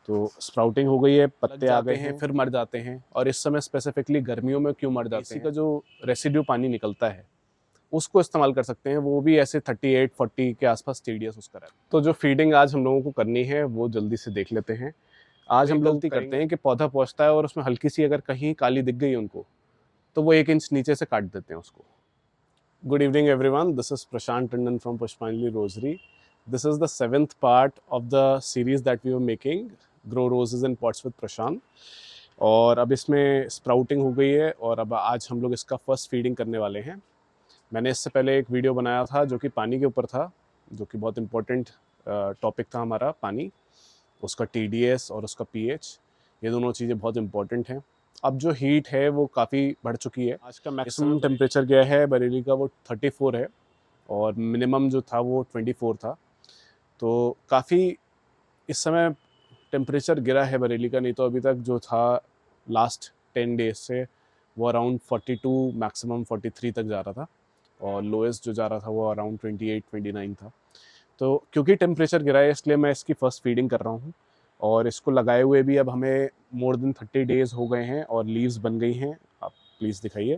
तो स्प्राउटिंग हो गई है, पत्ते आ गए हैं, फिर मर जाते हैं। और इस समय स्पेसिफिकली गर्मियों में क्यों मर जाते हैं, का जो रेसिड्यू पानी निकलता है उसको इस्तेमाल कर सकते हैं, वो भी ऐसे 38-40 के आसपास TDS उसका रहता है। तो जो फीडिंग आज हम लोगों को करनी है वो जल्दी से देख लेते हैं। आज हम लोग करते हैं कि पौधा पहुंचता है और उसमें हल्की सी अगर कहीं काली दिख गई उनको तो वो 1 इंच नीचे से काट देते हैं उसको। Good evening, everyone. This is Prashant Tandon from Pushpanjali Rosary. This is the 7th part of the series that we were making, Grow Roses in Pots with Prashant. और अब इसमें स्प्राउटिंग हो गई है और अब आज हम लोग इसका फर्स्ट फीडिंग करने वाले हैं। मैंने इससे पहले एक वीडियो बनाया था जो कि पानी के ऊपर था, जो कि बहुत इम्पोर्टेंट टॉपिक था हमारा, पानी, उसका TDS और उसका pH। ये दोनों चीज़ें बहुत इम्पोर्टेंट हैं। अब जो हीट है वो काफ़ी बढ़ चुकी है। आज का मैक्सिमम टेम्परेचर गया है बरेली का वो 34 है और मिनिमम जो था वो 24 था। तो काफ़ी इस समय टेम्परेचर गिरा है बरेली का, नहीं तो अभी तक जो था लास्ट 10 डेज से वो अराउंड 42 मैक्सिमम 43 तक जा रहा था और लोएस्ट जो जा रहा था वो अराउंड 28-29 था। तो क्योंकि टेम्परेचर गिरा है इसलिए मैं इसकी फ़र्स्ट फीडिंग कर रहा हूँ और इसको लगाए हुए भी अब हमें मोर देन 30 डेज़ हो गए हैं और लीव्स बन गई हैं। आप प्लीज़ दिखाइए।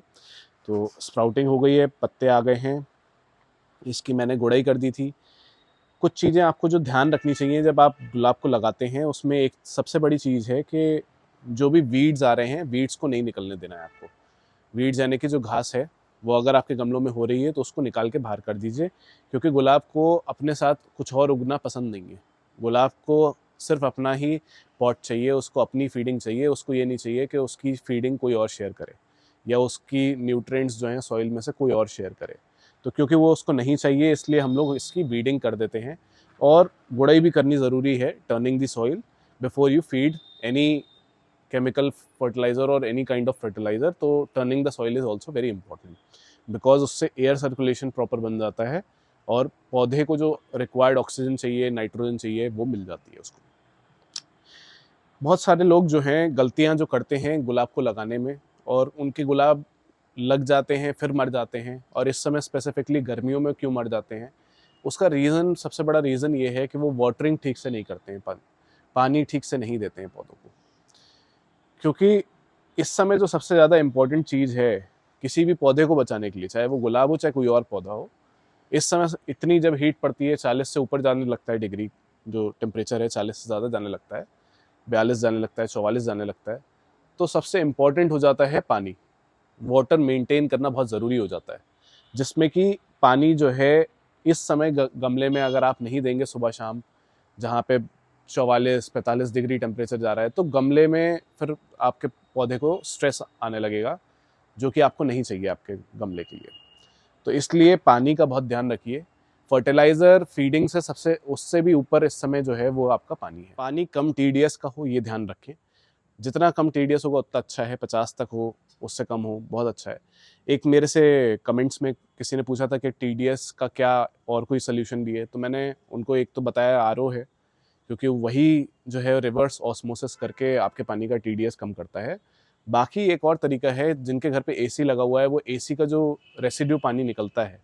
तो स्प्राउटिंग हो गई है, पत्ते आ गए हैं, इसकी मैंने गुड़ाई कर दी थी। कुछ चीज़ें आपको जो ध्यान रखनी चाहिए जब आप गुलाब को लगाते हैं, उसमें एक सबसे बड़ी चीज़ है कि जो भी वीड्स आ रहे हैं, वीड्स को नहीं निकलने देना है आपको। वीड्स यानी कि जो घास है वो अगर आपके गमलों में हो रही है तो उसको निकाल के बाहर कर दीजिए, क्योंकि गुलाब को अपने साथ कुछ और उगना पसंद नहीं है। गुलाब को सिर्फ अपना ही पॉट चाहिए, उसको अपनी फीडिंग चाहिए। उसको ये नहीं चाहिए कि उसकी फीडिंग कोई और शेयर करे या उसकी न्यूट्रिएंट्स जो हैं सॉइल में से कोई और शेयर करे। तो क्योंकि वो उसको नहीं चाहिए इसलिए हम लोग इसकी वीडिंग कर देते हैं। और गुड़ाई भी करनी ज़रूरी है, turning the soil before you feed any chemical fertilizer or any kind of fertilizer। तो turning the soil is also very important, because उससे एयर सर्कुलेशन प्रॉपर बन जाता है और पौधे को जो रिक्वायर्ड ऑक्सीजन चाहिए, नाइट्रोजन चाहिए, वो मिल जाती है उसको। बहुत सारे लोग जो हैं गलतियां जो करते हैं गुलाब को लगाने में, और उनके गुलाब लग जाते हैं फिर मर जाते हैं। और इस समय स्पेसिफिकली गर्मियों में क्यों मर जाते हैं, उसका रीज़न, सबसे बड़ा रीज़न ये है कि वो वाटरिंग ठीक से नहीं करते हैं, पानी ठीक से नहीं देते हैं पौधों को। क्योंकि इस समय जो सबसे ज़्यादा इम्पोर्टेंट चीज़ है किसी भी पौधे को बचाने के लिए, चाहे वो गुलाब हो चाहे कोई और पौधा हो, इस समय इतनी जब हीट पड़ती है, 40 से ऊपर जाने लगता है डिग्री, जो टेम्परेचर है 40 से ज़्यादा जाने लगता है, 42 जाने लगता है, 44 जाने लगता है, तो सबसे इम्पोर्टेंट हो जाता है पानी। वाटर मेंटेन करना बहुत ज़रूरी हो जाता है, जिसमें कि पानी जो है इस समय गमले में अगर आप नहीं देंगे सुबह शाम, जहाँ पे 44-45 डिग्री टेम्परेचर जा रहा है, तो गमले में फिर आपके पौधे को स्ट्रेस आने लगेगा, जो कि आपको नहीं चाहिए आपके गमले के लिए। तो इसलिए पानी का बहुत ध्यान रखिए। फर्टिलाइज़र फीडिंग से सबसे, उससे भी ऊपर इस समय जो है वो आपका पानी है। पानी कम TDS का हो, ये ध्यान रखें। जितना कम TDS होगा उतना अच्छा है, 50 तक हो, उससे कम हो बहुत अच्छा है। एक मेरे से कमेंट्स में किसी ने पूछा था कि TDS का क्या और कोई सोल्यूशन भी है, तो मैंने उनको एक तो बताया RO है, क्योंकि वही जो है रिवर्स ऑस्मोसिस करके आपके पानी का TDS कम करता है। बाकी एक और तरीका है, जिनके घर पे AC लगा हुआ है, वो AC का जो रेसिड्यू पानी निकलता है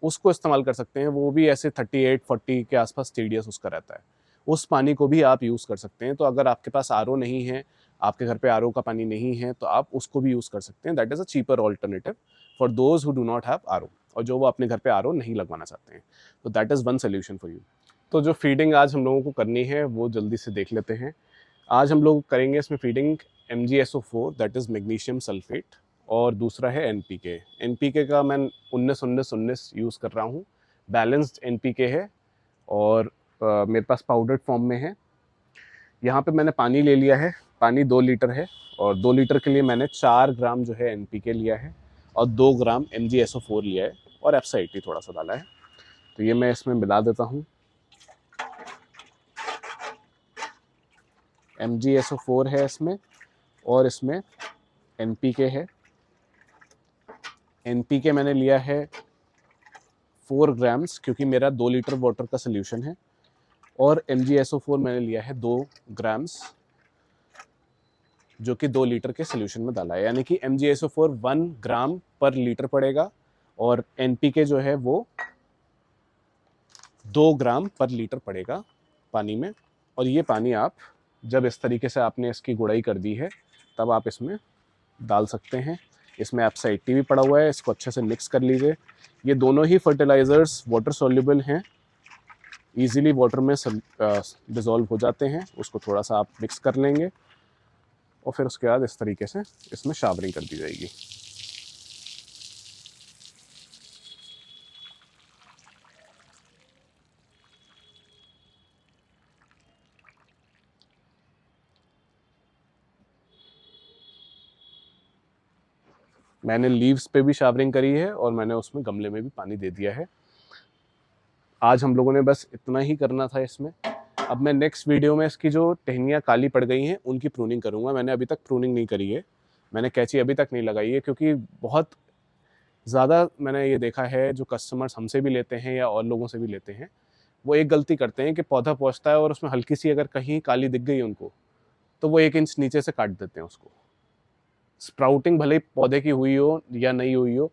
उसको इस्तेमाल कर सकते हैं। वो भी ऐसे 38-40 के आसपास TDS उसका रहता है। उस पानी को भी आप यूज़ कर सकते हैं। तो अगर आपके पास RO नहीं है, आपके घर पे RO का पानी नहीं है, तो आप उसको भी यूज़ कर सकते हैं। That is a cheaper alternative for those who do not have RO, और जो वो अपने घर पे RO नहीं लगवाना चाहते हैं। तो that is one solution for you. तो जो फीडिंग आज हम लोगों को करनी है वो जल्दी से देख लेते हैं। आज हम लोग करेंगे इसमें feeding MgSO4, that is magnesium sulphate, और दूसरा है NPK। NPK का मैं 19-19-19 यूज़ कर रहा हूँ। बैलेंस्ड NPK है और मेरे पास पाउडर्ड फॉर्म में है। यहाँ पे मैंने पानी ले लिया है, पानी 2 लीटर है, और 2 लीटर के लिए मैंने 4 ग्राम जो है NPK लिया है और 2 ग्राम MgSO4 लिया है, और एप्साइटी थोड़ा सा डाला है। तो ये मैं इसमें मिला देता हूँ। MgSO4 है इसमें, और इसमें NPK है। NPK मैंने लिया है 4 ग्राम्स, क्योंकि मेरा 2 लीटर वाटर का सोल्यूशन है, और MgSO4 मैंने लिया है 2 ग्राम्स, जो कि 2 लीटर के सोल्यूशन में डाला है। यानी कि MgSO4 1 ग्राम पर लीटर पड़ेगा और NPK जो है वो 2 ग्राम पर लीटर पड़ेगा पानी में। और ये पानी आप जब इस तरीके से आपने इसकी गुड़ाई कर दी है तब आप इसमें डाल सकते हैं। इसमें एप्सा 80 भी पड़ा हुआ है, इसको अच्छे से मिक्स कर लीजिए। ये दोनों ही फर्टिलाइज़र्स वाटर सॉल्युबल हैं, ईजिली वाटर में डिज़ोल्व हो जाते हैं। उसको थोड़ा सा आप मिक्स कर लेंगे और फिर उसके बाद इस तरीके से इसमें शावरिंग कर दी जाएगी। मैंने लीव्स पे भी शावरिंग करी है और मैंने उसमें गमले में भी पानी दे दिया है। आज हम लोगों ने बस इतना ही करना था इसमें। अब मैं नेक्स्ट वीडियो में इसकी जो टहनियाँ काली पड़ गई हैं उनकी प्रूनिंग करूँगा। मैंने अभी तक प्रूनिंग नहीं करी है, मैंने कैंची अभी तक नहीं लगाई है, क्योंकि बहुत ज़्यादा मैंने ये देखा है जो कस्टमर्स हमसे भी लेते हैं या और लोगों से भी लेते हैं, वो एक गलती करते हैं कि पौधा पहुँचता है और उसमें हल्की सी अगर कहीं काली दिख गई उनको तो वो 1 इंच नीचे से काट देते हैं उसको। स्प्राउटिंग भले ही पौधे की हुई हो या नहीं हुई हो,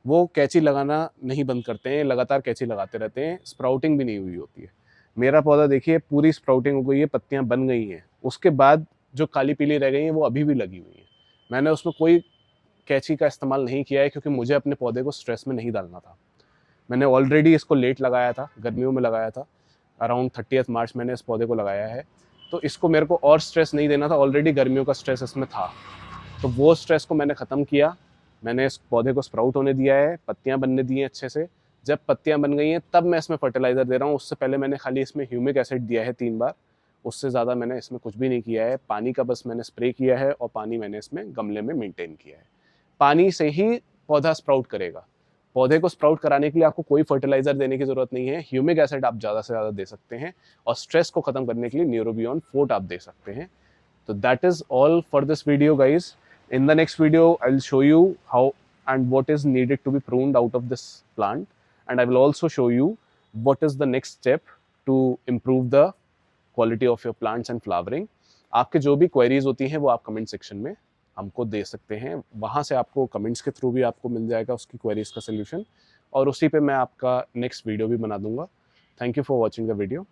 वो कैंची लगाना नहीं बंद करते हैं, लगातार कैंची लगाते रहते हैं, स्प्राउटिंग भी नहीं हुई होती है। मेरा पौधा देखिए पूरी स्प्राउटिंग हो गई है, पत्तियां बन गई हैं, उसके बाद जो काली पीली रह गई हैं वो अभी भी लगी हुई हैं। मैंने उसमें कोई कैंची का इस्तेमाल नहीं किया है, क्योंकि मुझे अपने पौधे को स्ट्रेस में नहीं डालना था। मैंने ऑलरेडी इसको लेट लगाया था, गर्मियों में लगाया था, अराउंड 30 मार्च मैंने इस पौधे को लगाया है, तो इसको मेरे को और स्ट्रेस नहीं देना था। ऑलरेडी गर्मियों का स्ट्रेस इसमें था, तो वो स्ट्रेस को मैंने ख़त्म किया। मैंने इस पौधे को स्प्राउट होने दिया है, पत्तियां बनने दी हैं अच्छे से। जब पत्तियां बन गई हैं तब मैं इसमें फर्टिलाइज़र दे रहा हूँ। उससे पहले मैंने खाली इसमें ह्यूमिक एसिड दिया है 3 बार, उससे ज़्यादा मैंने इसमें कुछ भी नहीं किया है। पानी का बस मैंने स्प्रे किया है और पानी मैंने इसमें गमले में मेंटेन किया है। पानी से ही पौधा स्प्राउट करेगा। पौधे को स्प्राउट कराने के लिए आपको कोई फर्टिलाइज़र देने की ज़रूरत नहीं है। ह्यूमिक एसिड आप ज़्यादा से ज़्यादा दे सकते हैं और स्ट्रेस को ख़त्म करने के लिए न्यूरोबियॉन फोर्ट आप दे सकते हैं। So that is all for this video, guys. In the next video, I'll show you how and what is needed to be pruned out of this plant, and I will also show you what is the next step to improve the quality of your plants and flowering. आपके जो भी queries होती हैं वो आप comment section में हमको दे सकते हैं, वहाँ से आपको comments के through भी आपको मिल जाएगा उसकी queries का solution, और उसी पे मैं आपका next video भी बना दूंगा। Thank you for watching the video.